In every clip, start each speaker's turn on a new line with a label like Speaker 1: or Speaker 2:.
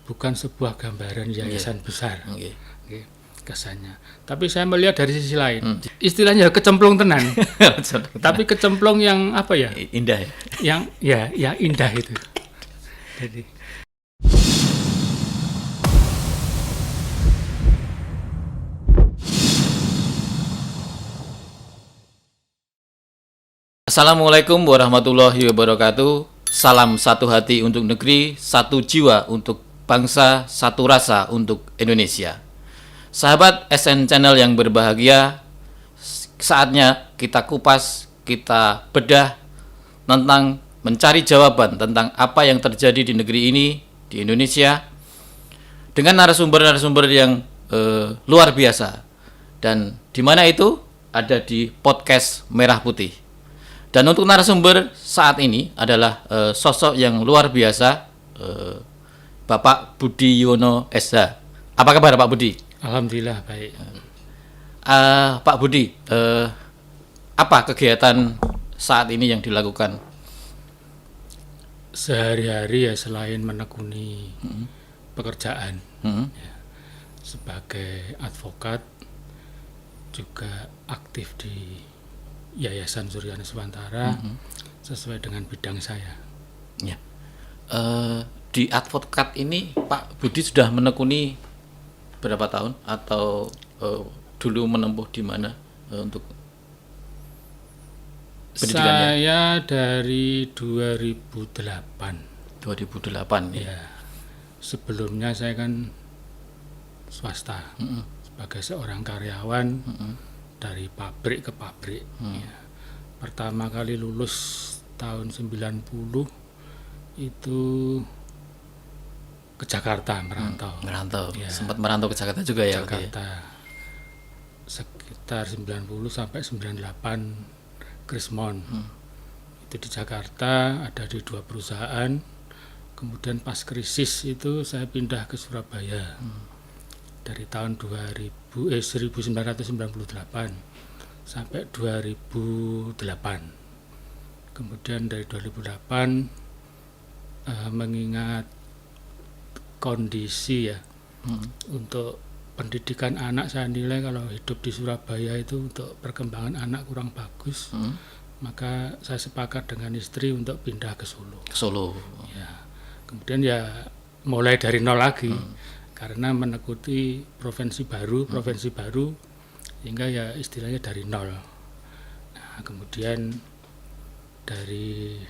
Speaker 1: bukan sebuah gambaran yayasan besar.
Speaker 2: Okay.
Speaker 1: Kesannya. Tapi saya melihat dari sisi lain. Istilahnya kecemplung tenan. Tapi kecemplung yang apa ya?
Speaker 2: Indah ya.
Speaker 1: Yang indah itu. Jadi
Speaker 2: Assalamualaikum warahmatullahi wabarakatuh. Salam satu hati untuk negeri, satu jiwa untuk bangsa, satu rasa untuk Indonesia. Sahabat SN Channel yang berbahagia, saatnya kita kupas, kita bedah tentang mencari jawaban tentang apa yang terjadi di negeri ini, di Indonesia, dengan narasumber-narasumber yang luar biasa. Dan di mana itu? Ada di podcast Merah Putih. Dan untuk narasumber saat ini adalah sosok yang luar biasa, Bapak Budi Yuwono SH. Apa kabar Pak Budi?
Speaker 1: alhamdulillah baik.
Speaker 2: Pak Budi, apa kegiatan saat ini yang dilakukan?
Speaker 1: Sehari-hari ya selain menekuni pekerjaan ya, sebagai advokat, juga aktif di Yayasan Surya Nuswantara sesuai dengan bidang saya.
Speaker 2: Ya. Di advokat ini Pak Budi sudah menekuni berapa tahun atau dulu menempuh di mana untuk pendidikannya?
Speaker 1: Saya dari 2008.
Speaker 2: 2008 ya.
Speaker 1: Ya. Sebelumnya saya kan swasta sebagai seorang karyawan dari pabrik ke pabrik. Ya. Pertama kali lulus tahun 90 itu ke Jakarta merantau.
Speaker 2: Merantau.
Speaker 1: Ya.
Speaker 2: Sempat merantau ke Jakarta juga ya.
Speaker 1: Jakarta. Sekitar 90 sampai 98 Krismon. Itu di Jakarta, ada di 2 perusahaan. Kemudian pas krisis itu saya pindah ke Surabaya. Dari tahun 1998 sampai 2008. Kemudian dari 2008 mengingat kondisi ya untuk pendidikan anak, saya nilai kalau hidup di Surabaya itu untuk perkembangan anak kurang bagus, maka saya sepakat dengan istri untuk pindah ke Solo.
Speaker 2: Ke Solo.
Speaker 1: Ya. Kemudian ya mulai dari nol lagi karena menekuti provinsi baru, sehingga ya istilahnya dari nol. Nah, kemudian dari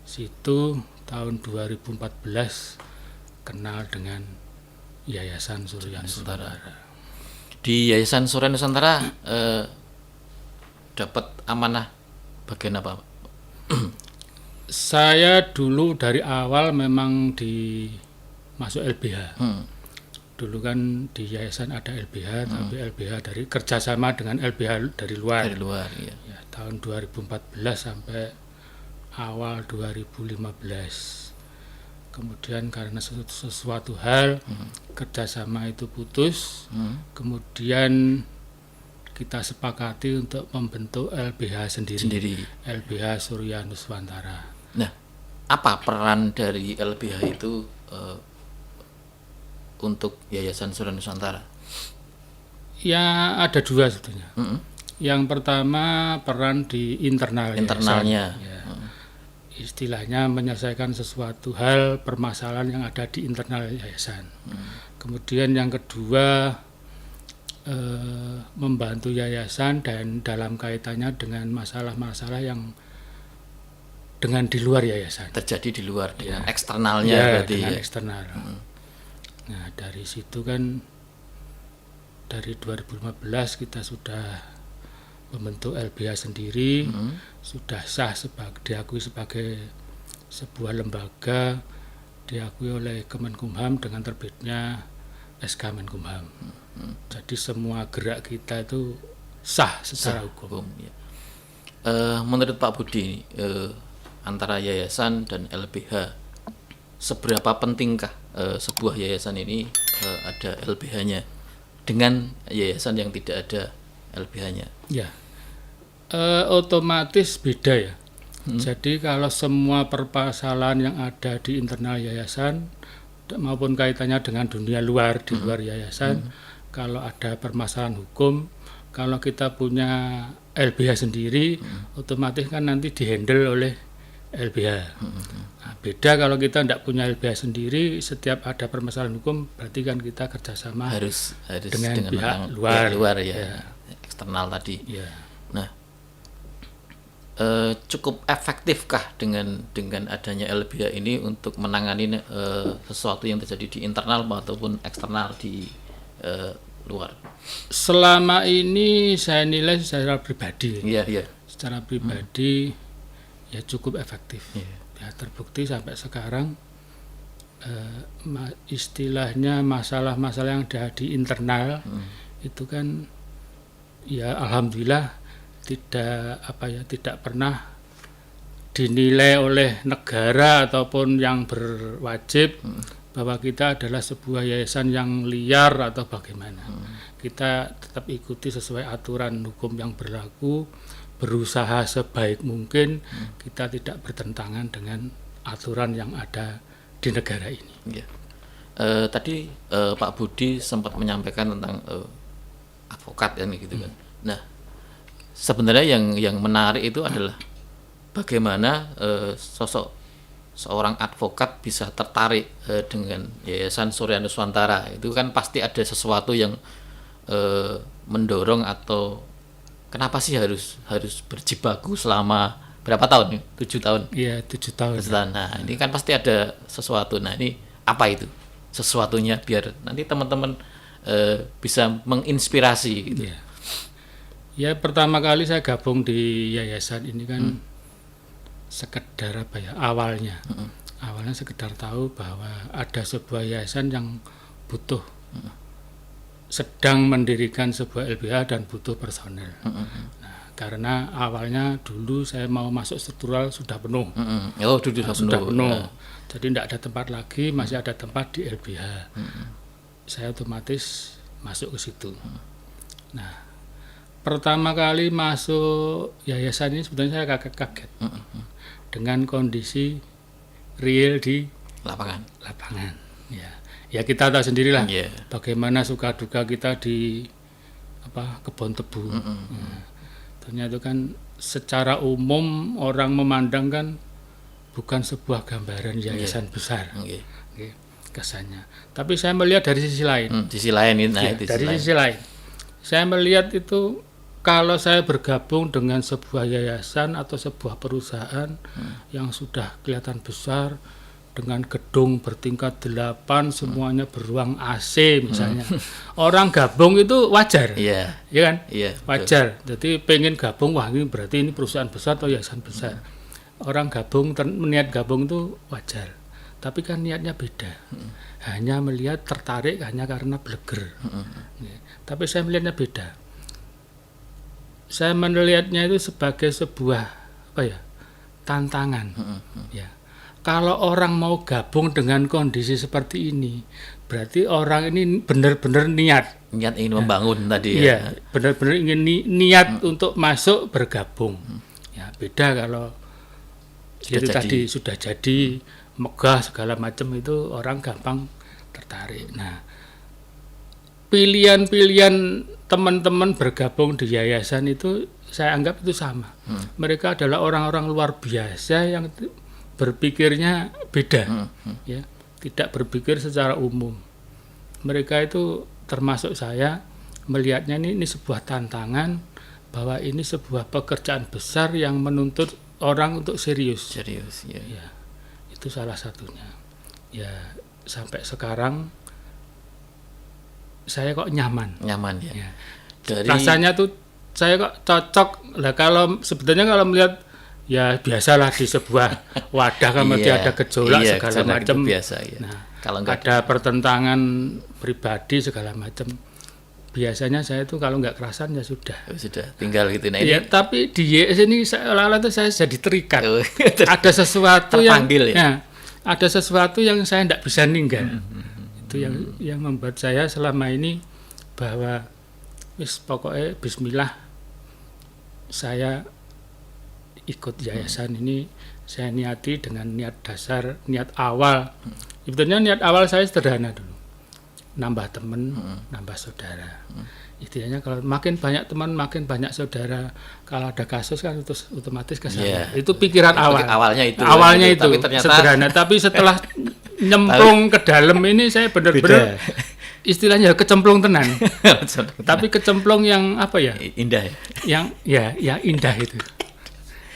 Speaker 1: situ tahun 2014 kenal dengan Yayasan Surya Nuswantara.
Speaker 2: Di Yayasan Surya Nuswantara dapat amanah bagian apa?
Speaker 1: Saya dulu dari awal memang masuk LBH. Dulu kan di yayasan ada LBH, tapi LBH dari kerjasama dengan LBH dari luar.
Speaker 2: Dari luar, iya.
Speaker 1: Ya, tahun 2014 sampai awal 2015. Kemudian karena sesuatu hal kerjasama itu putus, kemudian kita sepakati untuk membentuk LBH sendiri. LBH Surya Nuswantara.
Speaker 2: Nah, apa peran dari LBH itu untuk Yayasan Surya Nuswantara?
Speaker 1: Ya ada 2 sebetulnya. Yang pertama peran di
Speaker 2: internalnya.
Speaker 1: Ya. Istilahnya menyelesaikan sesuatu hal permasalahan yang ada di internal yayasan. Kemudian yang kedua membantu yayasan dan dalam kaitannya dengan masalah-masalah yang dengan di luar yayasan.
Speaker 2: Terjadi di luar dengan eksternalnya
Speaker 1: Ya,
Speaker 2: berarti
Speaker 1: dengan
Speaker 2: ya.
Speaker 1: eksternal. Nah, dari situ kan dari 2015 kita sudah membentuk LBH sendiri, sudah sah diakui sebagai sebuah lembaga, diakui oleh Kemenkumham dengan terbitnya SK Menkumham. Jadi semua gerak kita itu sah secara hukum.
Speaker 2: Ya. Menurut Pak Budi, antara yayasan dan LBH, seberapa pentingkah sebuah yayasan ini ada LBH-nya dengan yayasan yang tidak ada LBH-nya?
Speaker 1: Ya, otomatis beda ya. Jadi kalau semua permasalahan yang ada di internal yayasan maupun kaitannya dengan dunia luar di luar yayasan. Kalau ada permasalahan hukum, kalau kita punya LBH sendiri, otomatis kan nanti dihandle oleh LBH. Nah, beda kalau kita tidak punya LBH sendiri, setiap ada permasalahan hukum berarti kan kita kerjasama
Speaker 2: harus
Speaker 1: dengan pihak
Speaker 2: luar
Speaker 1: ya.
Speaker 2: Eksternal tadi.
Speaker 1: Ya.
Speaker 2: Nah, cukup efektifkah dengan adanya LBH ini untuk menangani sesuatu yang terjadi di internal maupun eksternal di luar?
Speaker 1: Selama ini saya nilai secara pribadi.
Speaker 2: Iya.
Speaker 1: Secara pribadi ya cukup efektif. Ya, terbukti sampai sekarang istilahnya masalah-masalah yang ada di internal itu kan ya alhamdulillah tidak pernah dinilai oleh negara ataupun yang berwajib bahwa kita adalah sebuah yayasan yang liar atau bagaimana. Kita tetap ikuti sesuai aturan hukum yang berlaku, berusaha sebaik mungkin kita tidak bertentangan dengan aturan yang ada di negara ini.
Speaker 2: Ya. Tadi Pak Budi sempat menyampaikan tentang advokat kan gitu kan. Nah, sebenarnya yang menarik itu adalah bagaimana sosok seorang advokat bisa tertarik dengan Yayasan Surya Nuswantara. Itu kan pasti ada sesuatu yang mendorong, atau kenapa sih harus berjibaku selama berapa tahun? 7 tahun.
Speaker 1: Iya, 7 tahun.
Speaker 2: Nah, ini kan pasti ada sesuatu. Nah, ini apa itu sesuatunya biar nanti teman-teman bisa menginspirasi gitu.
Speaker 1: Iya. Ya, pertama kali saya gabung di yayasan ini kan sekedar awalnya sekedar tahu bahwa ada sebuah yayasan yang butuh sedang mendirikan sebuah LBH dan butuh personel. Nah, karena awalnya dulu saya mau masuk struktural sudah penuh. Sudah penuh. Jadi tidak ada tempat lagi, masih ada tempat di LBH. Saya otomatis masuk ke situ. Nah, pertama kali masuk yayasan ini sebetulnya saya kaget dengan kondisi real di lapangan. Ya kita tahu sendirilah bagaimana suka duka kita di kebun tebu. Ternyata itu kan secara umum orang memandang kan bukan sebuah gambaran yayasan besar. Kesannya. Tapi saya melihat dari sisi lain.
Speaker 2: Sisi lain.
Speaker 1: Saya melihat itu kalau saya bergabung dengan sebuah yayasan atau sebuah perusahaan yang sudah kelihatan besar dengan gedung bertingkat 8, semuanya beruang AC misalnya. Orang gabung itu wajar. Iya kan? Wajar. Jadi pengen gabung, wah ini berarti ini perusahaan besar atau yayasan besar. Orang gabung, niat gabung itu wajar. Tapi kan niatnya beda. Hanya melihat tertarik hanya karena bleger. Tapi saya melihatnya beda. Saya melihatnya itu sebagai sebuah tantangan. Ya. Kalau orang mau gabung dengan kondisi seperti ini, berarti orang ini benar-benar niat
Speaker 2: ingin membangun tadi.
Speaker 1: Ya, benar-benar ingin niat untuk masuk bergabung. Ya, beda kalau sudah jadi megah segala macam, itu orang gampang tertarik. Nah, pilihan-pilihan teman-teman bergabung di yayasan itu saya anggap itu sama. Mereka adalah orang-orang luar biasa yang berpikirnya beda, ya, tidak berpikir secara umum. Mereka itu termasuk saya melihatnya ini sebuah tantangan, bahwa ini sebuah pekerjaan besar yang menuntut orang untuk serius. Ya, itu salah satunya. Ya, sampai sekarang saya kok nyaman ya. Rasanya tuh saya kok cocok lah. Kalau sebetulnya kalau melihat ya biasalah di sebuah wadah kan mesti ada gejolak segala macam. Nah, kalau ada pertentangan pribadi segala macam, biasanya saya tuh kalau nggak kerasan ya sudah
Speaker 2: tinggal gitu. Nah,
Speaker 1: ya, tapi di YS ini seolah-olah tuh saya jadi terikat. Ada sesuatu ada sesuatu yang saya tidak bisa ninggal. Itu yang membuat saya selama ini bahwa pokoknya bismillah saya ikut yayasan ini. Saya niati dengan niat dasar, niat awal Sebetulnya niat awal saya sederhana dulu, nambah teman, nambah saudara. Istilahnya kalau makin banyak teman, makin banyak saudara. Kalau ada kasus kan terus otomatis ke sana. Itu pikiran awal.
Speaker 2: Awalnya itu
Speaker 1: tapi ternyata sederhana. Tapi setelah nyemplung ke dalam ini saya benar-benar istilahnya kecemplung tenan. Tapi kecemplung yang apa ya?
Speaker 2: Indah.
Speaker 1: Yang indah itu.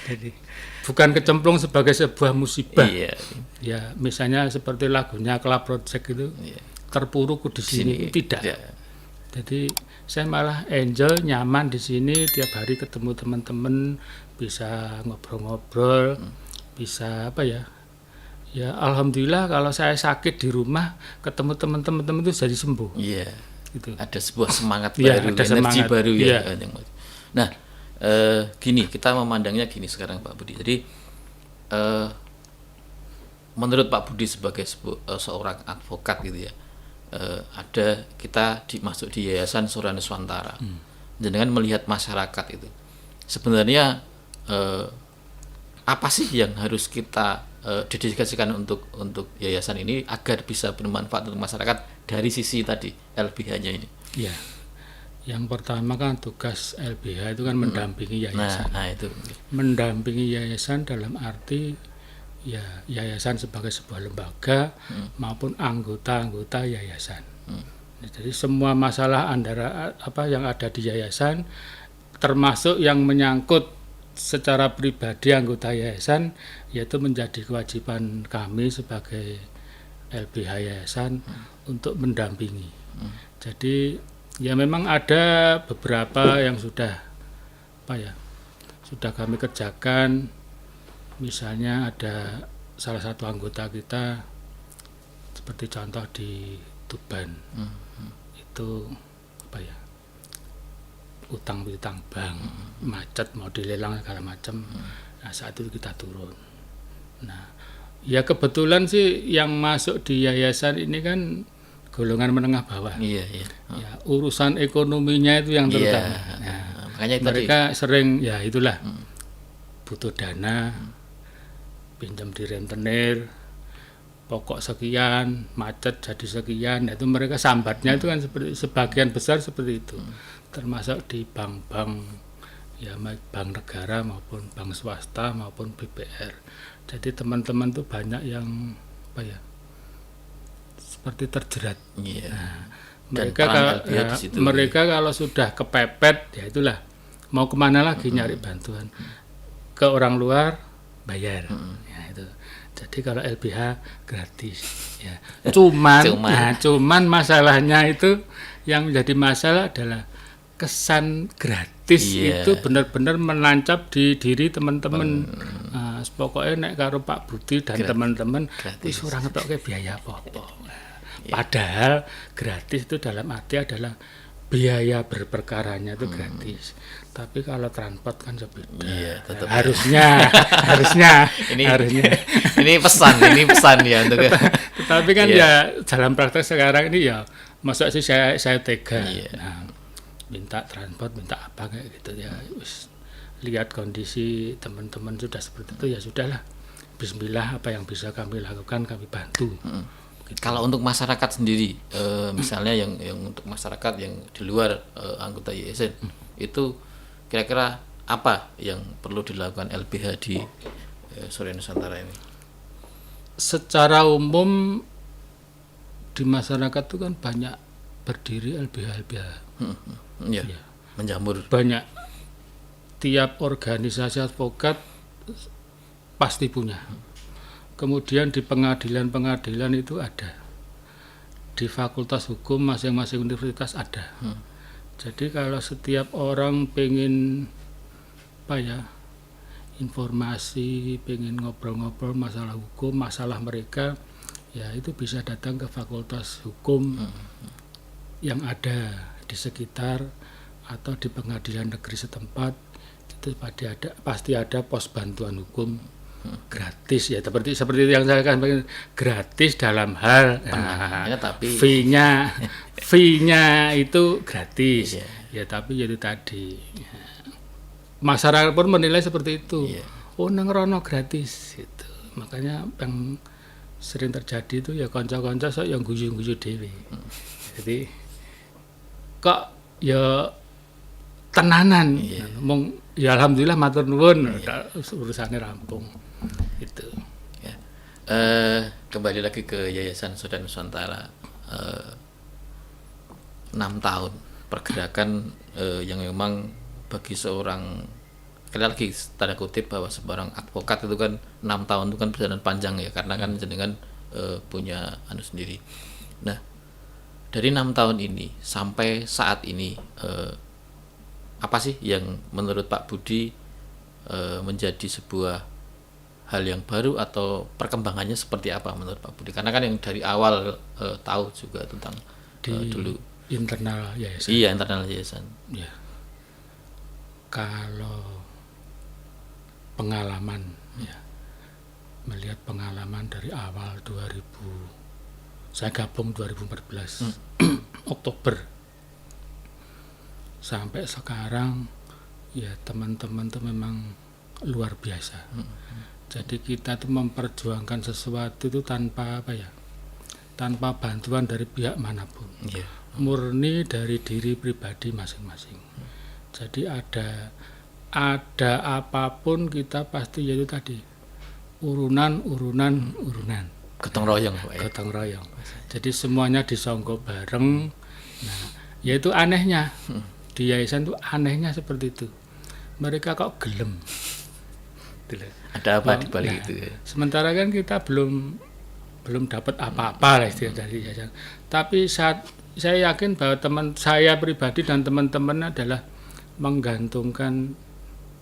Speaker 1: Jadi bukan kecemplung sebagai sebuah musibah. Ya, misalnya seperti lagunya Club Project itu. Terpuruk di sini. Tidak. Jadi saya malah enjoy, nyaman di sini, tiap hari ketemu teman-teman, bisa ngobrol-ngobrol, bisa apa ya? Ya alhamdulillah kalau saya sakit di rumah ketemu teman-teman itu jadi sembuh.
Speaker 2: Iya.
Speaker 1: Gitu.
Speaker 2: Ada sebuah semangat baru, ada energi baru ya. Nah, gini kita memandangnya gini sekarang Pak Budi. Jadi menurut Pak Budi sebagai seorang advokat gitu ya, ada kita masuk di Yayasan Surya Nuswantara. Dengan melihat masyarakat itu, sebenarnya apa sih yang harus kita dedikasikan untuk yayasan ini agar bisa bermanfaat untuk masyarakat dari sisi tadi LBH-nya ini?
Speaker 1: Ya, yang pertama kan tugas LBH itu kan mendampingi yayasan.
Speaker 2: Nah itu
Speaker 1: mendampingi yayasan dalam arti ya yayasan sebagai sebuah lembaga maupun anggota-anggota yayasan. Nah, jadi semua masalah antara apa yang ada di yayasan, termasuk yang menyangkut secara pribadi anggota yayasan, yaitu menjadi kewajiban kami sebagai LBH yayasan untuk mendampingi. Jadi ya memang ada beberapa yang sudah kami kerjakan. Misalnya ada salah satu anggota kita seperti contoh di Tuban, itu utang piutang bank, macet mau dilelang segala macam. Nah saat itu kita turun. Nah ya kebetulan sih yang masuk di yayasan ini kan golongan menengah bawah.
Speaker 2: Iya.
Speaker 1: Ya, urusan ekonominya itu yang terutama. Nah,
Speaker 2: makanya
Speaker 1: mereka sering ya itulah butuh dana. Pinjam di rentenir, pokok sekian, macet jadi sekian, itu mereka sambatnya itu kan seperti sebagian besar seperti itu, termasuk di bank-bank ya bank negara maupun bank swasta maupun BPR. Jadi teman-teman tuh banyak yang seperti terjerat. Nah, mereka kalau sudah kepepet ya itulah mau kemana lagi nyari bantuan ke orang luar bayar. Itu. Jadi kalau LBH gratis ya. Cuman masalahnya itu yang menjadi masalah adalah kesan gratis itu benar-benar menancap di diri teman-teman. Pokoknya nek karo Pak Budi dan teman-teman wis ora ngetokke biaya apa-apa. Padahal gratis itu dalam arti adalah biaya berperkaranya itu gratis. Tapi kalau transport kan beda. Harusnya
Speaker 2: ini pesan ya untuk.
Speaker 1: Tapi kan ya dalam praktek sekarang ini ya masa sih saya tega. Nah, minta transport, minta apa kayak gitu ya. Lihat kondisi teman-teman sudah seperti itu ya sudahlah. Bismillah apa yang bisa kami lakukan kami bantu.
Speaker 2: Gitu. Kalau untuk masyarakat sendiri, misalnya yang untuk masyarakat yang di luar anggota yayasan itu kira-kira apa yang perlu dilakukan LBH di Surya Nusantara ini?
Speaker 1: Secara umum di masyarakat itu kan banyak berdiri LBH.
Speaker 2: Ya. Menjamur.
Speaker 1: Banyak. Tiap organisasi advokat pasti punya. Kemudian di pengadilan itu ada. Di fakultas hukum masing-masing universitas ada. Jadi kalau setiap orang pengen informasi, pengen ngobrol-ngobrol masalah hukum, masalah mereka, ya itu bisa datang ke fakultas hukum yang ada di sekitar atau di pengadilan negeri setempat. Itu pasti ada pos bantuan hukum gratis ya, seperti yang saya katakan, gratis dalam hal
Speaker 2: tapi
Speaker 1: fee-nya itu gratis ya, tapi jadi tadi masyarakat pun menilai seperti itu. Oh nang rono gratis gitu. Makanya yang sering terjadi itu ya kanca-kanca sok yang guyu-guyu dhewe. Jadi kok ya tenanan. Mong ya alhamdulillah matur nuwun urusane rampung. Itu.
Speaker 2: Ya. Kembali lagi ke Yayasan Saudara Nusantara. 6 tahun pergerakan yang memang bagi seorang, sekali lagi tanda kutip, bahwa seorang advokat itu kan 6 tahun itu kan perjalanan panjang ya, karena kan jenengan punya anu sendiri. Nah, dari 6 tahun ini sampai saat ini apa sih yang menurut Pak Budi menjadi sebuah hal yang baru, atau perkembangannya seperti apa menurut Pak Budi? Karena kan yang dari awal tahu juga tentang dulu
Speaker 1: internal yayasan.
Speaker 2: Iya, internal yayasan.
Speaker 1: Ya. Kalau pengalaman ya, melihat pengalaman dari awal 2000, saya gabung 2014 Oktober sampai sekarang, ya teman-teman tuh memang luar biasa. Jadi kita tuh memperjuangkan sesuatu itu tanpa apa ya, tanpa bantuan dari pihak manapun, murni dari diri pribadi masing-masing. Jadi ada apapun kita pasti yaitu tadi urunan
Speaker 2: gotong royong.
Speaker 1: Jadi semuanya disongko bareng. Nah, yaitu anehnya di yayasan itu, anehnya seperti itu, mereka kok gelem.
Speaker 2: Ada apa di balik itu ya?
Speaker 1: Sementara kan kita belum dapat apa-apa lah istilah dari yayasan. Tapi saya yakin bahwa teman saya pribadi dan teman-teman adalah menggantungkan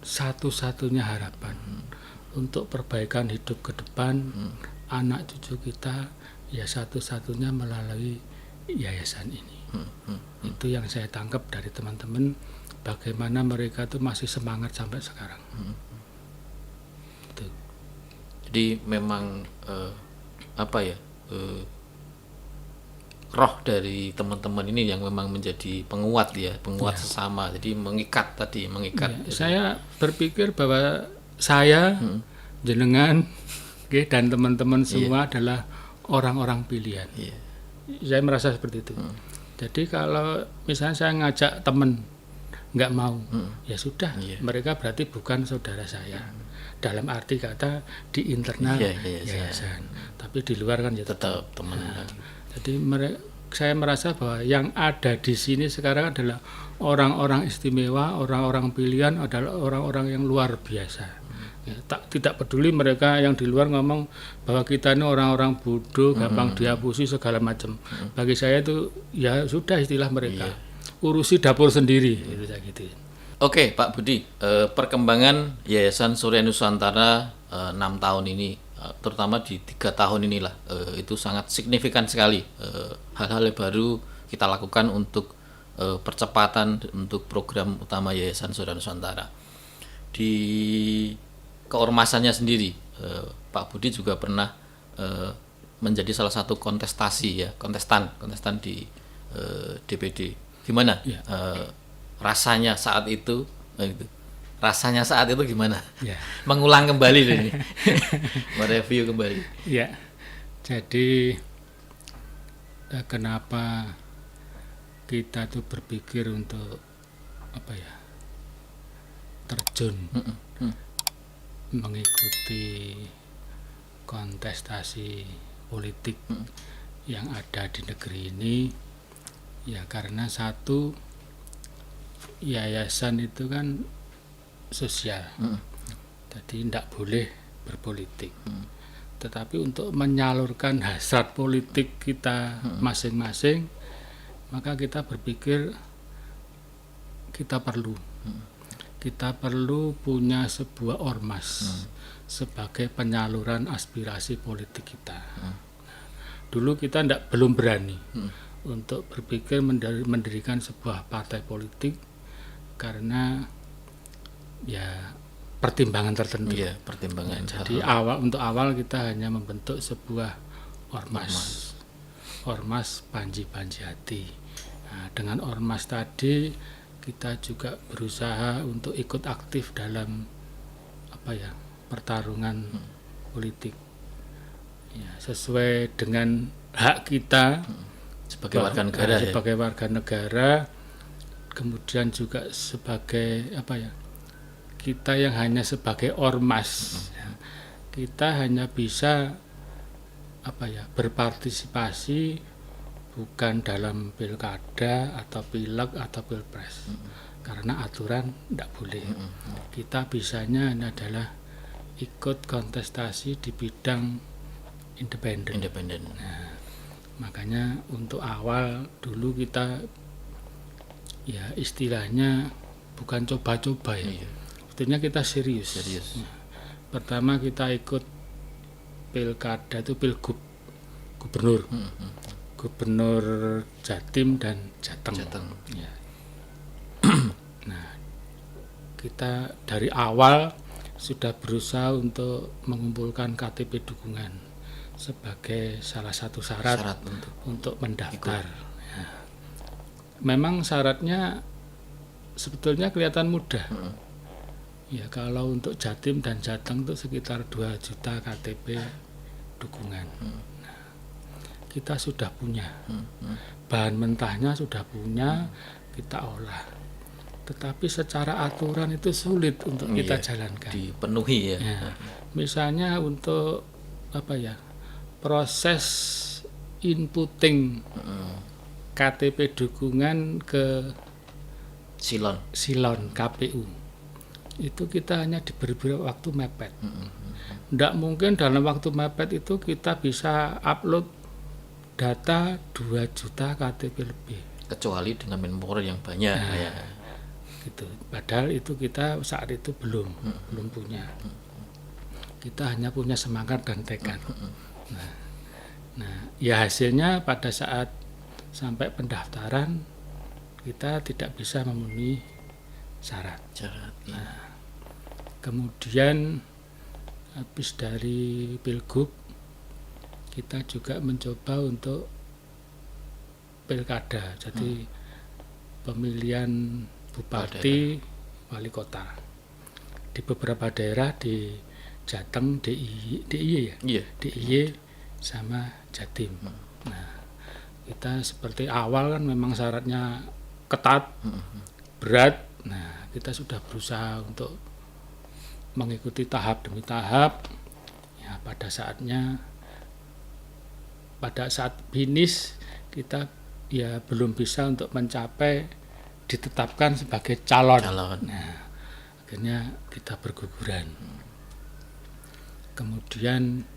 Speaker 1: satu-satunya harapan untuk perbaikan hidup ke depan anak cucu kita, ya satu-satunya melalui yayasan ini. Itu yang saya tangkap dari teman-teman, bagaimana mereka tuh masih semangat sampai sekarang.
Speaker 2: Jadi memang roh dari teman-teman ini yang memang menjadi penguat sesama. Jadi mengikat. Ya,
Speaker 1: saya berpikir bahwa saya, jenengan, dan teman-teman semua adalah orang-orang pilihan. Saya merasa seperti itu. Jadi kalau misalnya saya ngajak teman nggak mau, ya sudah, mereka berarti bukan saudara saya. Dalam arti kata di internal yayasan, tapi di luar kan ya tetap teman. Jadi saya merasa bahwa yang ada di sini sekarang adalah orang-orang istimewa, orang-orang pilihan, adalah orang-orang yang luar biasa. Ya, tidak peduli mereka yang di luar ngomong bahwa kita ini orang-orang bodoh, gampang dihapusi segala macam. Bagi saya itu ya sudah istilah mereka. Urusi dapur sendiri, itu saya gitu.
Speaker 2: Oke, Pak Budi, perkembangan Yayasan Surya Nusantara 6 tahun ini, terutama di 3 tahun inilah, itu sangat signifikan sekali. Hal-hal yang baru kita lakukan untuk percepatan untuk program utama Yayasan Surya Nusantara. Di keormasannya sendiri, Pak Budi juga pernah menjadi salah satu kontestan di DPD. Gimana rasanya saat itu? Rasanya saat itu gimana? Mengulang kembali ini, mereview kembali.
Speaker 1: Ya, jadi kenapa kita tuh berpikir untuk terjun mengikuti kontestasi politik yang ada di negeri ini, ya karena satu, yayasan itu kan sosial, jadi tidak boleh berpolitik. Tetapi untuk menyalurkan hasrat politik kita masing-masing, maka kita berpikir kita perlu punya sebuah ormas sebagai penyaluran aspirasi politik kita. Dulu kita belum berani untuk berpikir mendirikan sebuah partai politik, karena ya pertimbangan tertentu. Jadi untuk awal kita hanya membentuk sebuah ormas Panji Hati. Nah, dengan ormas tadi kita juga berusaha untuk ikut aktif dalam pertarungan politik. ya, sesuai dengan hak kita
Speaker 2: sebagai warga negara ya.
Speaker 1: sebagai warga negara, kemudian juga sebagai kita yang hanya sebagai ormas, ya, kita hanya bisa berpartisipasi bukan dalam pilkada atau pileg atau pilpres, karena aturan tidak boleh. Kita bisanya adalah ikut kontestasi di bidang independen. Nah, makanya untuk awal dulu kita ya istilahnya bukan coba-coba ya, sebetulnya kita serius. Nah, pertama kita ikut pilkada itu pilgub gubernur Jatim dan Jateng. Ya. Nah, kita dari awal sudah berusaha untuk mengumpulkan KTP dukungan sebagai salah satu syarat untuk mendaftar. Ya. Memang syaratnya sebetulnya kelihatan mudah. Ya, kalau untuk Jatim dan Jateng itu sekitar 2 juta KTP dukungan. Kita sudah punya bahan mentahnya, sudah punya, kita olah, tetapi secara aturan itu sulit untuk kita jalankan,
Speaker 2: dipenuhi ya.
Speaker 1: Misalnya untuk proses inputting KTP dukungan ke silon KPU itu kita hanya diberi waktu mepet. Tidak mungkin dalam waktu mepet itu kita bisa upload data 2 juta KTP lebih,
Speaker 2: kecuali dengan memori yang banyak. Ya.
Speaker 1: Gitu. Padahal itu kita saat itu belum punya. Kita hanya punya semangat dan tekad. Nah, ya hasilnya pada saat sampai pendaftaran kita tidak bisa memenuhi syarat. Nah, kemudian habis dari pilgub kita juga mencoba untuk pilkada, jadi pemilihan bupati, wali kota di beberapa daerah di Jateng, DIY ya, DIY sama Jatim. Nah, kita seperti awal kan memang syaratnya ketat, berat. Nah, kita sudah berusaha untuk mengikuti tahap demi tahap. Ya, pada saat finish kita ya belum bisa untuk mencapai ditetapkan sebagai calon. Nah, akhirnya kita berguguran. Kemudian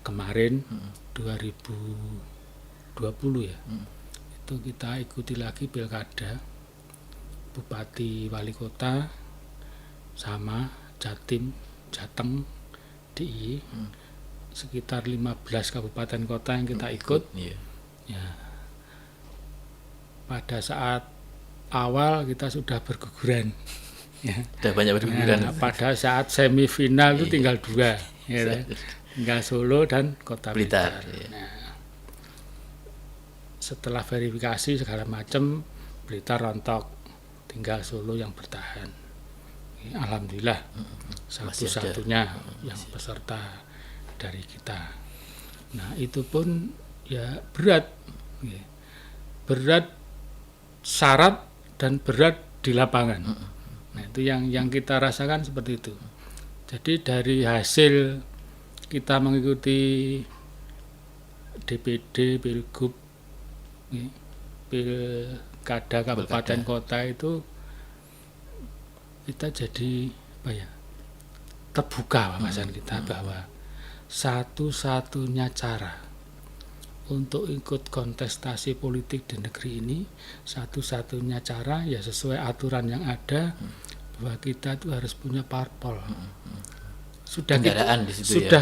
Speaker 1: kemarin 2020 ya, itu kita ikuti lagi pilkada bupati wali kota sama Jatim, Jateng, DIY. Sekitar 15 kabupaten kota yang kita ikut. Ya. Pada saat awal kita sudah berguguran. Ya.
Speaker 2: Sudah banyak berguguran.
Speaker 1: Nah, pada saat semifinal itu tinggal 2, ya, tinggal Solo dan Kota Blitar. Nah, setelah verifikasi segala macam, Blitar rontok, tinggal Solo yang bertahan. Alhamdulillah, satu-satunya yang peserta dari kita. Nah, itu pun ya berat syarat dan berat di lapangan. Nah, itu yang kita rasakan seperti itu. Jadi dari hasil kita mengikuti DPD, pilgub, pilkada kabupaten kota itu kita jadi terbuka wawasan kita bahwa satu-satunya cara untuk ikut kontestasi politik di negeri ini, satu-satunya cara ya sesuai aturan yang ada, bahwa kita itu harus punya parpol. Sudah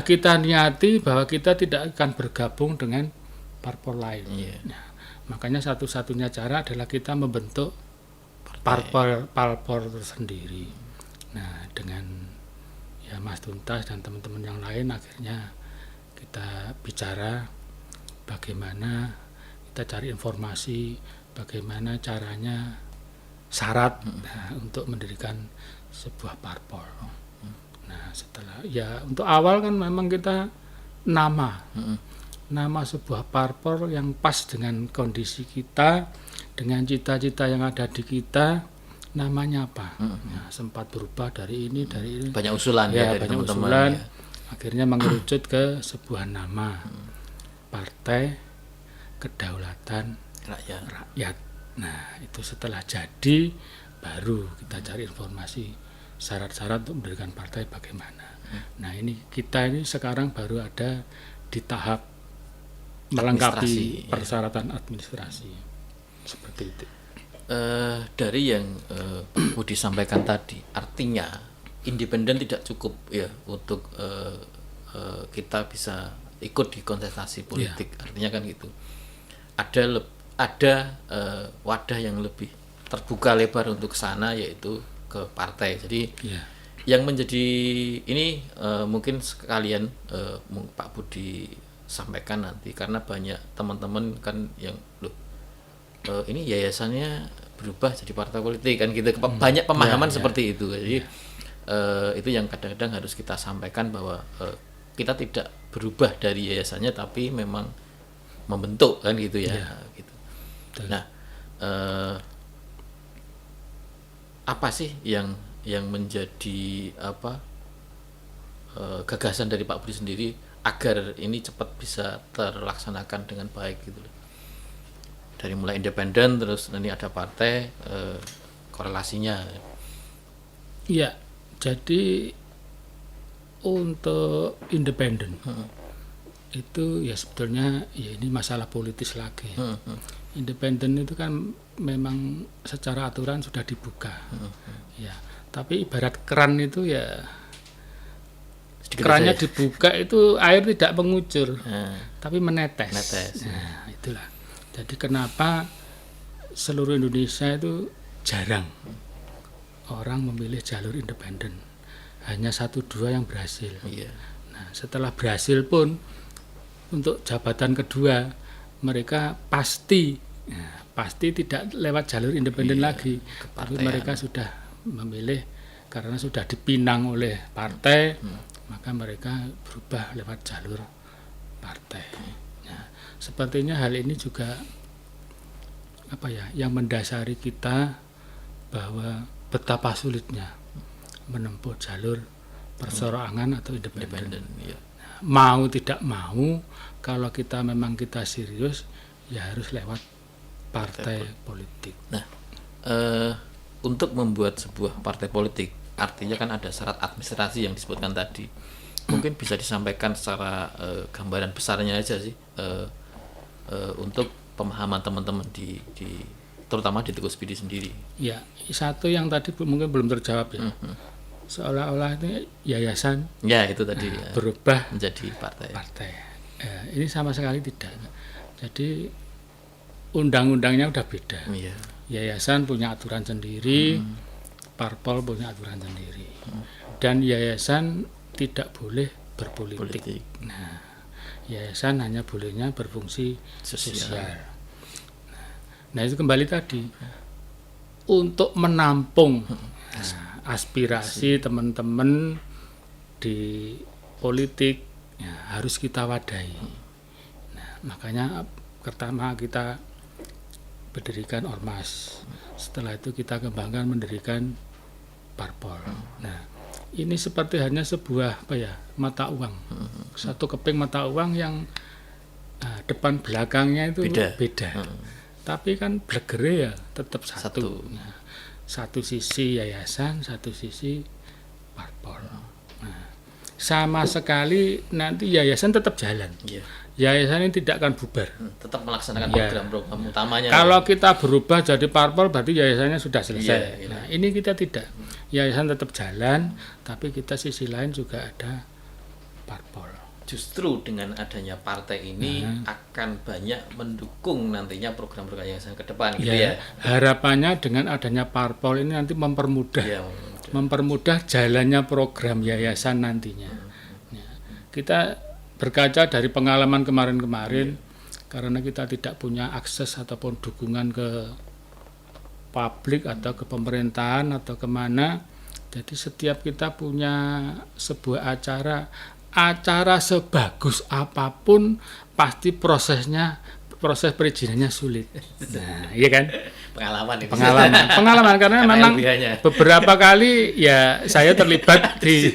Speaker 1: kita niati bahwa kita tidak akan bergabung dengan parpol lain. Nah, makanya satu-satunya cara adalah kita membentuk parpol tersendiri. Nah, dengan ya Mas Tuntas dan teman-teman yang lain akhirnya kita bicara bagaimana kita cari informasi, bagaimana caranya syarat untuk mendirikan sebuah parpol. Nah, setelah ya untuk awal kan memang kita nama. Nama sebuah parpol yang pas dengan kondisi kita, dengan cita-cita yang ada di kita, namanya apa? Ya, sempat berubah dari ini.
Speaker 2: Banyak usulan
Speaker 1: ya,
Speaker 2: dari
Speaker 1: banyak
Speaker 2: teman-teman.
Speaker 1: usulan.
Speaker 2: Ya.
Speaker 1: Akhirnya mengerucut ke sebuah nama, Partai Kedaulatan Rakyat. Nah, itu setelah jadi, baru kita cari informasi syarat-syarat untuk mendirikan partai bagaimana. Nah, kita ini sekarang baru ada di tahap melengkapi persyaratan administrasi seperti itu.
Speaker 2: Dari yang Pak Budi sampaikan tadi, artinya independen tidak cukup ya untuk kita bisa ikut di kontestasi politik. Artinya kan gitu. Ada wadah yang lebih terbuka lebar untuk sana, yaitu ke partai. Jadi yang menjadi ini mungkin sekalian Pak Budi sampaikan nanti, karena banyak teman-teman kan yang ini yayasannya berubah jadi partai politik kan gitu, banyak pemahaman seperti itu. Jadi itu yang kadang-kadang harus kita sampaikan, bahwa kita tidak berubah dari yayasannya, tapi memang membentuk kan gitu ya. Gitu. Nah, apa sih yang menjadi gagasan dari Pak Budi sendiri agar ini cepat bisa terlaksanakan dengan baik gitu loh. Dari mulai independen, terus nanti ada partai, korelasinya.
Speaker 1: Iya, jadi untuk independen itu ya sebetulnya ya ini masalah politis lagi. Independen itu kan memang secara aturan sudah dibuka. Ya, tapi ibarat keran itu ya, kerannya dibuka itu air tidak mengucur, tapi menetes. Nah, itulah. Jadi kenapa seluruh Indonesia itu jarang orang memilih jalur independen, hanya 1-2 yang berhasil. Nah, setelah berhasil pun untuk jabatan kedua mereka pasti tidak lewat jalur independen lagi, tapi mereka sudah memilih karena sudah dipinang oleh partai, maka mereka berubah lewat jalur partai. Nah, sepertinya hal ini juga yang mendasari kita bahwa betapa sulitnya menempuh jalur perseorangan atau independen. Mau tidak mau, kalau kita memang serius, ya harus lewat partai politik.
Speaker 2: Nah, untuk membuat sebuah partai politik, artinya kan ada syarat administrasi yang disebutkan tadi. Mungkin bisa disampaikan secara gambaran besarnya aja sih, untuk pemahaman teman-teman terutama di Teguh Spidi sendiri.
Speaker 1: Ya, satu yang tadi mungkin belum terjawab ya. Seolah-olah itu yayasan.
Speaker 2: Ya, itu tadi
Speaker 1: berubah
Speaker 2: menjadi partai.
Speaker 1: Ini sama sekali tidak. Jadi undang-undangnya udah beda. Yayasan punya aturan sendiri, parpol punya aturan sendiri. Dan yayasan tidak boleh berpolitik. Nah, yayasan hanya bolehnya berfungsi sosial. Nah, itu kembali tadi untuk menampung aspirasi teman-teman di politik, ya, harus kita wadahi. Nah, makanya pertama kita mendirikan ormas, setelah itu kita kembangkan mendirikan parpol. Nah, ini seperti hanya sebuah mata uang, satu keping mata uang yang depan belakangnya itu beda. Tapi kan blegere ya tetap satu. Nah, satu sisi yayasan, satu sisi parpol. Nah, sama sekali nanti yayasan tetap jalan. Yayasan ini tidak akan bubar.
Speaker 2: Tetap melaksanakan program-program utamanya.
Speaker 1: Kalau kita berubah jadi parpol, berarti yayasannya sudah selesai. Nah, ini kita tidak. Yayasan tetap jalan, tapi kita sisi lain juga ada parpol.
Speaker 2: Justru dengan adanya partai ini akan banyak mendukung nantinya program-program yayasan ke depan gitu ya.
Speaker 1: Harapannya dengan adanya parpol ini nanti mempermudah jalannya program yayasan nantinya. Kita berkaca dari pengalaman kemarin-kemarin, karena kita tidak punya akses ataupun dukungan ke publik atau ke pemerintahan atau kemana, jadi setiap kita punya sebuah acara, acara sebagus apapun pasti proses perizinannya sulit. Nah, iya kan?
Speaker 2: Pengalaman itu.
Speaker 1: Pengalaman karena memang beberapa kali ya saya terlibat di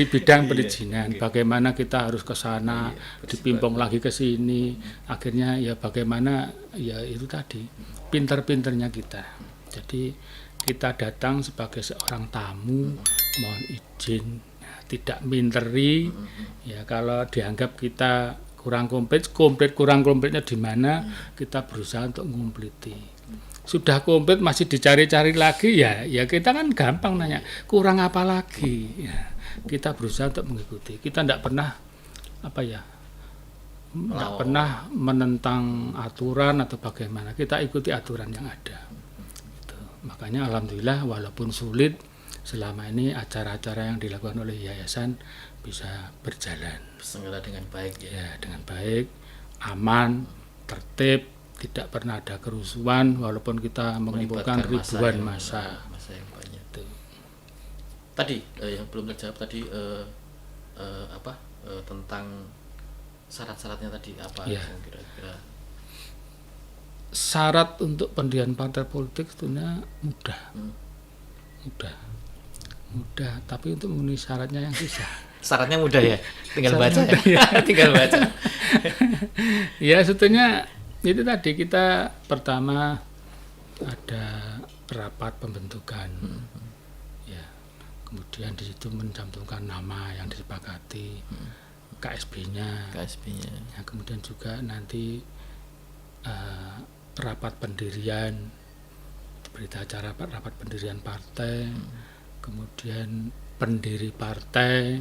Speaker 1: bidang perizinan. Bagaimana kita harus ke sana, dipimpong lagi ke sini. Akhirnya ya bagaimana ya itu tadi pinter-pinternya kita. Jadi kita datang sebagai seorang tamu, mohon izin, tidak minteri. Ya kalau dianggap kita kurang komplit kurang komplitnya di mana, kita berusaha untuk ngompliti. Sudah komplit masih dicari-cari lagi ya kita kan gampang nanya kurang apa lagi. Ya, kita berusaha untuk mengikuti. Kita tidak pernah tidak pernah menentang aturan atau bagaimana. Kita ikuti aturan yang ada. Gitu. Makanya alhamdulillah walaupun sulit, selama ini acara-acara yang dilakukan oleh yayasan bisa berjalan
Speaker 2: dengan baik
Speaker 1: ya, dengan baik, aman, tertib, tidak pernah ada kerusuhan walaupun kita mengumpulkan ribuan massa
Speaker 2: yang banyak. Tadi yang belum terjawab tadi tentang syarat-syaratnya tadi apa
Speaker 1: ya.
Speaker 2: Yang kira-kira
Speaker 1: syarat untuk pendirian partai politik sebetulnya mudah, tapi untuk memenuhi syaratnya yang susah.
Speaker 2: Syaratnya mudah ya, tinggal baca ya. Tinggal baca.
Speaker 1: Ya sebetulnya itu tadi kita pertama ada rapat pembentukan, ya, kemudian di situ mencantumkan nama yang disepakati, KSB-nya, ya, kemudian juga nanti rapat pendirian, berita acara rapat pendirian partai, kemudian pendiri partai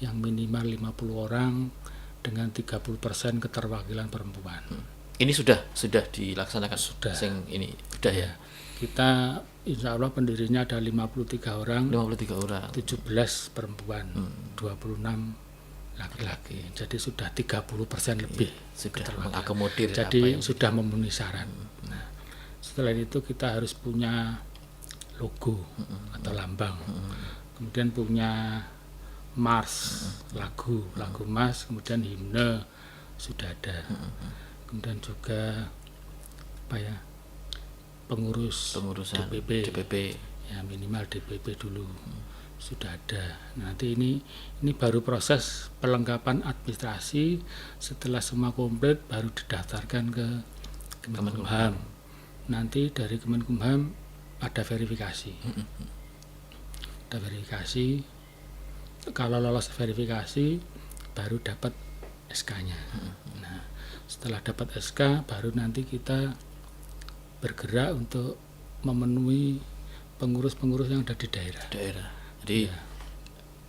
Speaker 1: yang minimal 50 orang dengan 30% keterwakilan perempuan.
Speaker 2: Ini sudah dilaksanakan?
Speaker 1: Sudah.
Speaker 2: Ini sudah ya.
Speaker 1: Kita insya Allah pendirinya ada 53 orang. 17 perempuan, 26 laki-laki. Jadi sudah 30% lebih.
Speaker 2: Sudah mengakomodir.
Speaker 1: Jadi sudah memenuhi syarat. Nah, setelah itu kita harus punya logo atau lambang. Kemudian punya mars, lagu mars, kemudian himne sudah ada. Kemudian juga pengurusan DPP. Ya minimal DPP dulu sudah ada. Nanti ini baru proses pelengkapan administrasi. Setelah semua komplit baru didaftarkan ke Kemenkumham. Nanti dari Kemenkumham ada verifikasi. Kalau lolos verifikasi baru dapat SK-nya. Nah, setelah dapat SK baru nanti kita bergerak untuk memenuhi pengurus-pengurus yang ada di daerah.
Speaker 2: Jadi ya.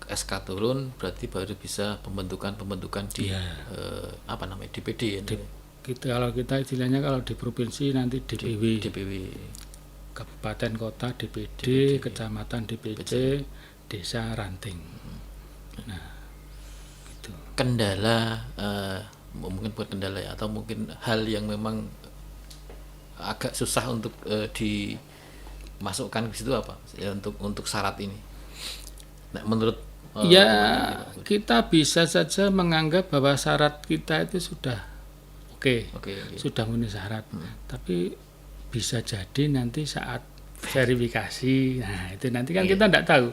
Speaker 2: SK turun berarti baru bisa pembentukan di
Speaker 1: ya.
Speaker 2: DPD ya.
Speaker 1: Kalau kita istilahnya kalau di provinsi nanti DPW. Kabupaten kota DPD, kecamatan DPC, desa ranting. Nah, gitu.
Speaker 2: Kendala mungkin bukan kendala ya, atau mungkin hal yang memang agak susah untuk dimasukkan ke situ apa ya untuk syarat ini. Nah, menurut
Speaker 1: kita bisa saja menganggap bahwa syarat kita itu sudah oke. Sudah memenuhi syarat. Tapi bisa jadi nanti saat verifikasi, nah itu nanti kan kita tidak tahu.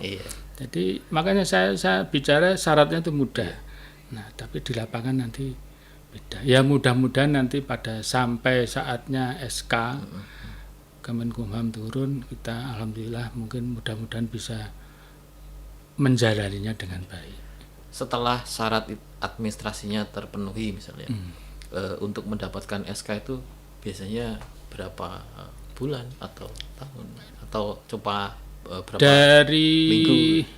Speaker 1: Jadi makanya saya bicara syaratnya itu mudah. Nah tapi di lapangan nanti beda. Ya mudah-mudahan nanti pada sampai saatnya SK Kemenkumham turun, kita alhamdulillah mungkin mudah-mudahan bisa menjalaninya dengan baik.
Speaker 2: Setelah syarat administrasinya terpenuhi misalnya, untuk mendapatkan SK itu biasanya berapa bulan atau tahun atau coba berapa
Speaker 1: minggu?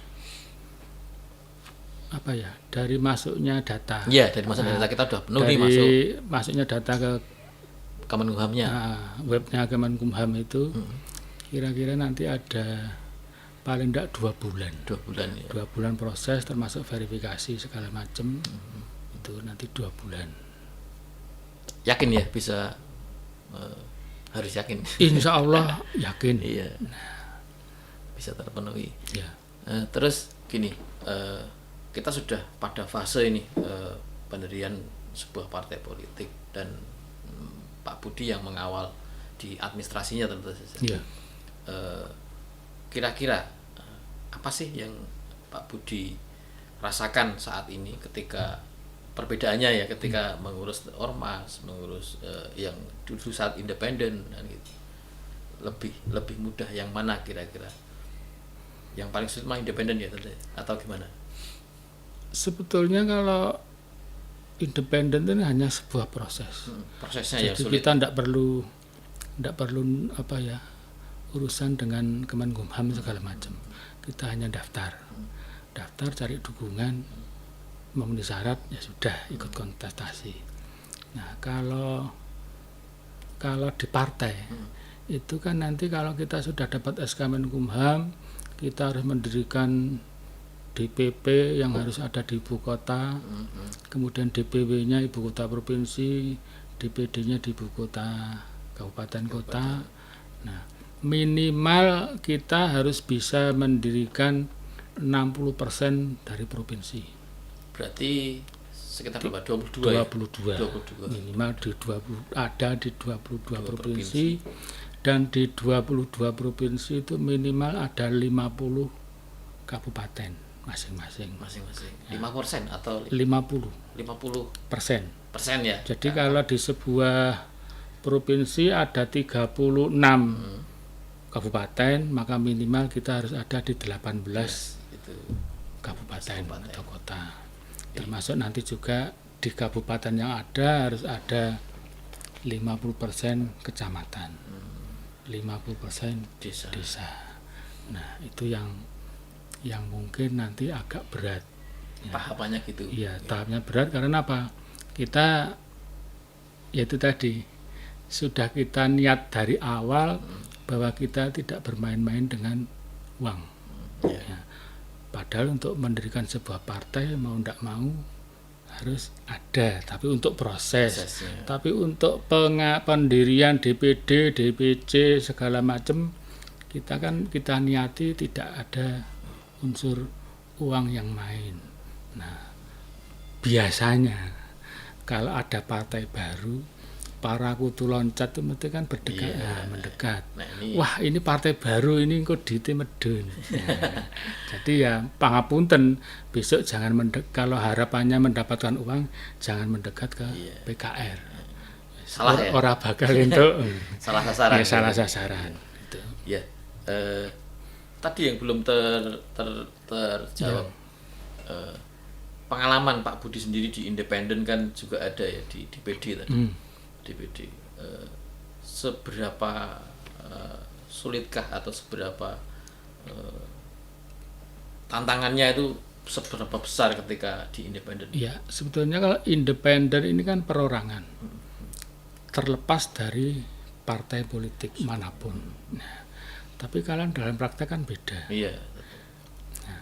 Speaker 1: Dari masuknya data.
Speaker 2: Iya, dari masuknya data kita sudah penuh nih
Speaker 1: masuknya data ke
Speaker 2: Kemenkumhamnya.
Speaker 1: Webnya Kemenkumham itu kira-kira nanti ada paling tidak 2 bulan.
Speaker 2: 2 bulan ya.
Speaker 1: 2 bulan proses termasuk verifikasi segala macam. Itu nanti 2 bulan.
Speaker 2: Yakin ya bisa harus yakin.
Speaker 1: Insya Allah yakin.
Speaker 2: Iya. Bisa terpenuhi.
Speaker 1: Ya.
Speaker 2: Terus gini, kita sudah pada fase ini pendirian sebuah partai politik dan Pak Budi yang mengawal di administrasinya tentu saja.
Speaker 1: Yeah.
Speaker 2: Kira-kira apa sih yang Pak Budi rasakan saat ini ketika perbedaannya ya ketika mengurus ormas, mengurus yang dulu saat independen dan gitu. Lebih mudah yang mana kira-kira? Yang paling sulit mah independen ya tentu atau gimana?
Speaker 1: Sebetulnya kalau independen itu hanya sebuah proses.
Speaker 2: Prosesnya
Speaker 1: Jadi
Speaker 2: yang sulit.
Speaker 1: kita tidak perlu apa ya urusan dengan Kemenkumham segala macam. Kita hanya daftar, cari dukungan, memenuhi syarat ya sudah ikut kontestasi. Nah kalau di partai itu kan nanti kalau kita sudah dapat SK Menkumham, kita harus mendirikan DPP yang harus ada di ibu kota, kemudian DPW-nya ibu kota provinsi, DPD-nya di ibu kota kabupaten kota. Nah, minimal kita harus bisa mendirikan 60% dari provinsi.
Speaker 2: Berarti sekitar berapa? 22 ya?
Speaker 1: 22. Minimal di 20 ada di 22 provinsi dan di 22 provinsi itu minimal ada 50 kabupaten masing-masing.
Speaker 2: 5% atau
Speaker 1: 50%
Speaker 2: ya.
Speaker 1: Jadi kalau di sebuah provinsi ada 36 kabupaten, maka minimal kita harus ada di 18
Speaker 2: itu
Speaker 1: kabupaten atau kota. Termasuk nanti juga di kabupaten yang ada harus ada 50% kecamatan, 50% desa. Nah, itu yang mungkin nanti agak berat.
Speaker 2: Tahapannya gitu.
Speaker 1: Iya, tahapnya berat karena apa? Kita yaitu tadi sudah kita niat dari awal bahwa kita tidak bermain-main dengan uang. Ya. Padahal untuk mendirikan sebuah partai mau tidak mau harus ada, tapi untuk prosesnya. Tapi untuk pendirian DPD, DPC segala macam kita niati tidak ada unsur uang yang main. Nah, biasanya kalau ada partai baru, para kutu loncat itu mesti kan mendekat.
Speaker 2: Nah,
Speaker 1: wah ini partai baru ini kok duitnya medun. Nah, jadi ya pangapunten, besok jangan kalau harapannya mendapatkan uang jangan mendekat ke PKR.
Speaker 2: Salah ya?
Speaker 1: Orang bakal itu
Speaker 2: salah sasaran.
Speaker 1: Ya, salah sasaran. Gitu.
Speaker 2: Ya. Tadi yang belum terjawab. Pengalaman Pak Budi sendiri di independen kan juga ada ya di DPD tadi. DPD. Seberapa sulitkah atau seberapa tantangannya itu seberapa besar ketika di independen?
Speaker 1: Ya, sebetulnya kalau independen ini kan perorangan. Terlepas dari partai politik manapun. Nah, tapi kalian dalam praktek kan beda.
Speaker 2: Iya.
Speaker 1: Nah,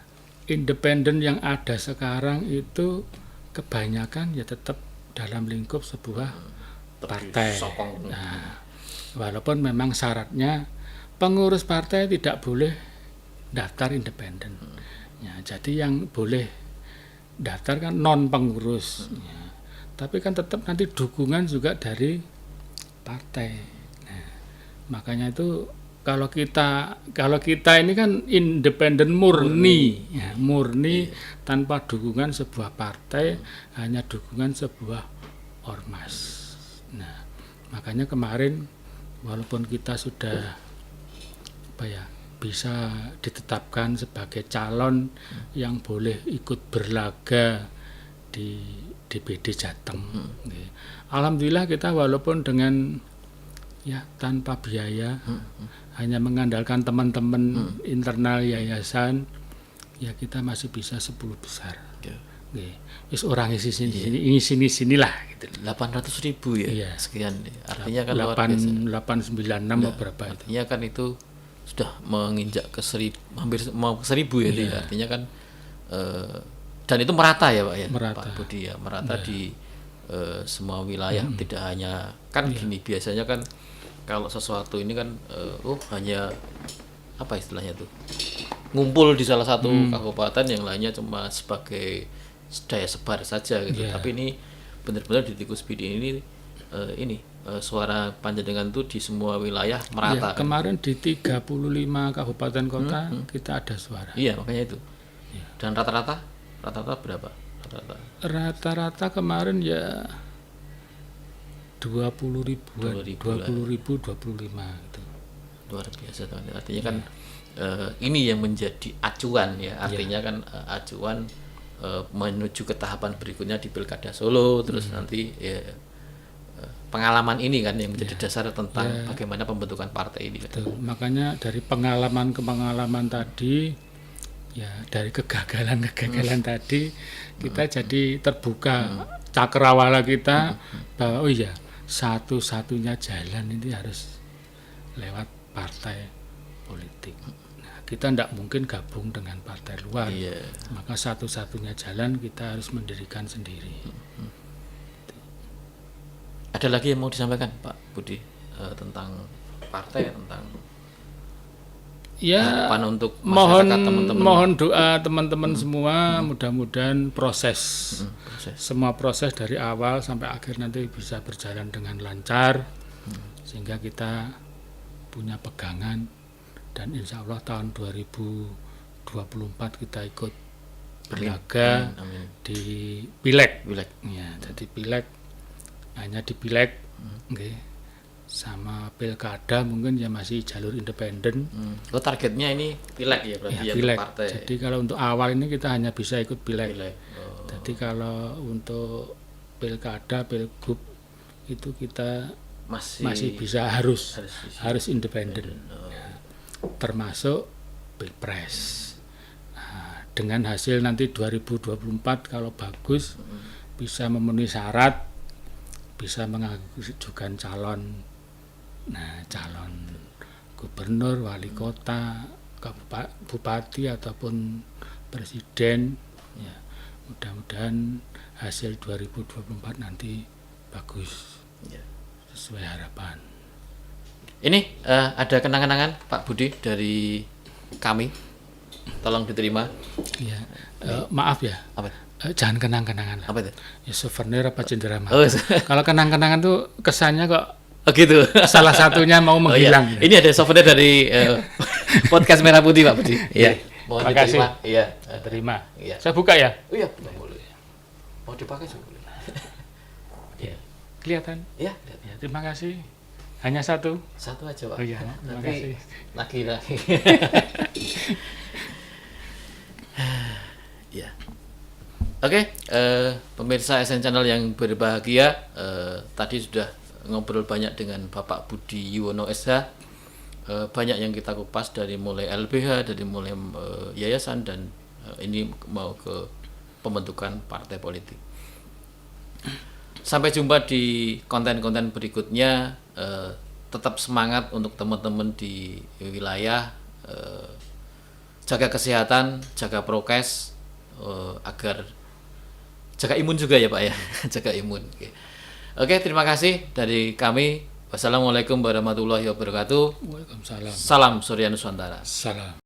Speaker 1: independen yang ada sekarang itu kebanyakan ya tetap dalam lingkup sebuah partai. Nah, walaupun memang syaratnya pengurus partai tidak boleh daftar independen. Ya, jadi yang boleh daftar kan non pengurus. Ya, tapi kan tetap nanti dukungan juga dari partai. Nah, makanya itu kalau kita ini kan independen murni tanpa dukungan sebuah partai, hanya dukungan sebuah ormas. Nah, makanya kemarin walaupun kita sudah bisa ditetapkan sebagai calon yang boleh ikut berlaga di DPD Jateng. Alhamdulillah kita walaupun dengan tanpa biaya, hanya mengandalkan teman-teman internal yayasan, ya kita masih bisa 10 besar. Wis orang isi sinilah gitu.
Speaker 2: 800.000 ya.
Speaker 1: Iya.
Speaker 2: Sekian. Artinya kan luar biasa.
Speaker 1: 896 berapa itu.
Speaker 2: Artinya kan itu sudah menginjak ke 1000, hampir mau ke 1000 ya. Iya. Artinya kan dan itu merata ya Pak ya. Pak Budi ya, merata di semua wilayah, tidak hanya kan gini biasanya kan kalau sesuatu ini kan hanya apa istilahnya tuh ngumpul di salah satu kabupaten, yang lainnya cuma sebagai daya sebar saja gitu.
Speaker 1: Iya.
Speaker 2: Tapi ini benar-benar di Tikus Bidi ini suara panjenengan tuh di semua wilayah merata.
Speaker 1: Ya, kemarin di 35 kabupaten kota kita ada suara.
Speaker 2: Iya, makanya itu. Dan rata-rata berapa?
Speaker 1: Rata-rata kemarin ya 20.000,
Speaker 2: 20.000
Speaker 1: 25 gitu.
Speaker 2: Luar biasa teman. Artinya kan ini yang menjadi acuan ya. Artinya kan acuan menuju ke tahapan berikutnya di Pilkada Solo, terus nanti ya, pengalaman ini kan yang menjadi dasar tentang bagaimana pembentukan partai ini.
Speaker 1: Betul. Makanya dari pengalaman ke pengalaman tadi, ya dari kegagalan tadi kita jadi terbuka cakrawala kita bahwa oh iya, satu-satunya jalan ini harus lewat partai politik. Nah, kita tidak mungkin gabung dengan partai luar.
Speaker 2: Iya.
Speaker 1: Maka satu-satunya jalan kita harus mendirikan sendiri.
Speaker 2: Ada lagi yang mau disampaikan Pak Budi tentang partai, tentang
Speaker 1: Ya,
Speaker 2: harapan untuk masyarakat, teman-teman?
Speaker 1: mohon doa teman-teman semua, mudah-mudahan proses semua proses dari awal sampai akhir nanti bisa berjalan dengan lancar, sehingga kita punya pegangan, dan insya Allah tahun 2024 kita ikut berlaga di pileg. Ya, jadi pileg hanya di pileg, sama pilkada mungkin ya masih jalur independen.
Speaker 2: Targetnya ini pileg ya berarti ya,
Speaker 1: pileg.
Speaker 2: untuk partai.
Speaker 1: Jadi kalau untuk awal ini kita hanya bisa ikut pileg.
Speaker 2: Oh.
Speaker 1: Jadi kalau untuk pilkada, pilgub itu kita masih bisa harus independen. Ya. Termasuk pilpres. Nah, dengan hasil nanti 2024 kalau bagus bisa memenuhi syarat, bisa mengajukan calon gubernur, wali kota, bupati ataupun presiden. Ya, mudah-mudahan hasil 2024 nanti bagus, sesuai harapan.
Speaker 2: Ini ada kenang-kenangan Pak Budi dari kami, tolong diterima.
Speaker 1: Ya, maaf ya.
Speaker 2: Apa?
Speaker 1: Jangan kenang-kenangan lah.
Speaker 2: Apa itu?
Speaker 1: Ya souvenir apa cenderamata.
Speaker 2: Oh,
Speaker 1: kalau kenang-kenangan tuh kesannya kok
Speaker 2: gitu.
Speaker 1: salah satunya mau menghilang.
Speaker 2: Iya. Ini ada souvenir dari podcast Merah Putih Pak Budi. Iya. Mohon
Speaker 1: Terima kasih.
Speaker 2: diterima. Iya.
Speaker 1: Terima.
Speaker 2: Iya.
Speaker 1: Saya buka ya.
Speaker 2: Oh iya, boleh. Mau dipakai boleh. Iya.
Speaker 1: Kelihatan?
Speaker 2: Iya.
Speaker 1: Ya, terima kasih. Hanya satu.
Speaker 2: Satu aja Pak.
Speaker 1: Oh iya. Terima kasih.
Speaker 2: Lagi. Ya. Oke, pemirsa SN Channel yang berbahagia, tadi sudah ngobrol banyak dengan Bapak Budi Yuwono SH. Banyak yang kita kupas dari mulai LBH, dari mulai yayasan, dan ini mau ke pembentukan partai politik. Sampai jumpa di konten-konten berikutnya. Tetap semangat untuk teman-teman di wilayah. Jaga kesehatan, jaga prokes, agar jaga imun juga ya Pak ya. Jaga imun. Oke, terima kasih dari kami. Wassalamualaikum warahmatullahi wabarakatuh.
Speaker 1: Waalaikumsalam.
Speaker 2: Salam Surya Nusantara.
Speaker 1: Salam.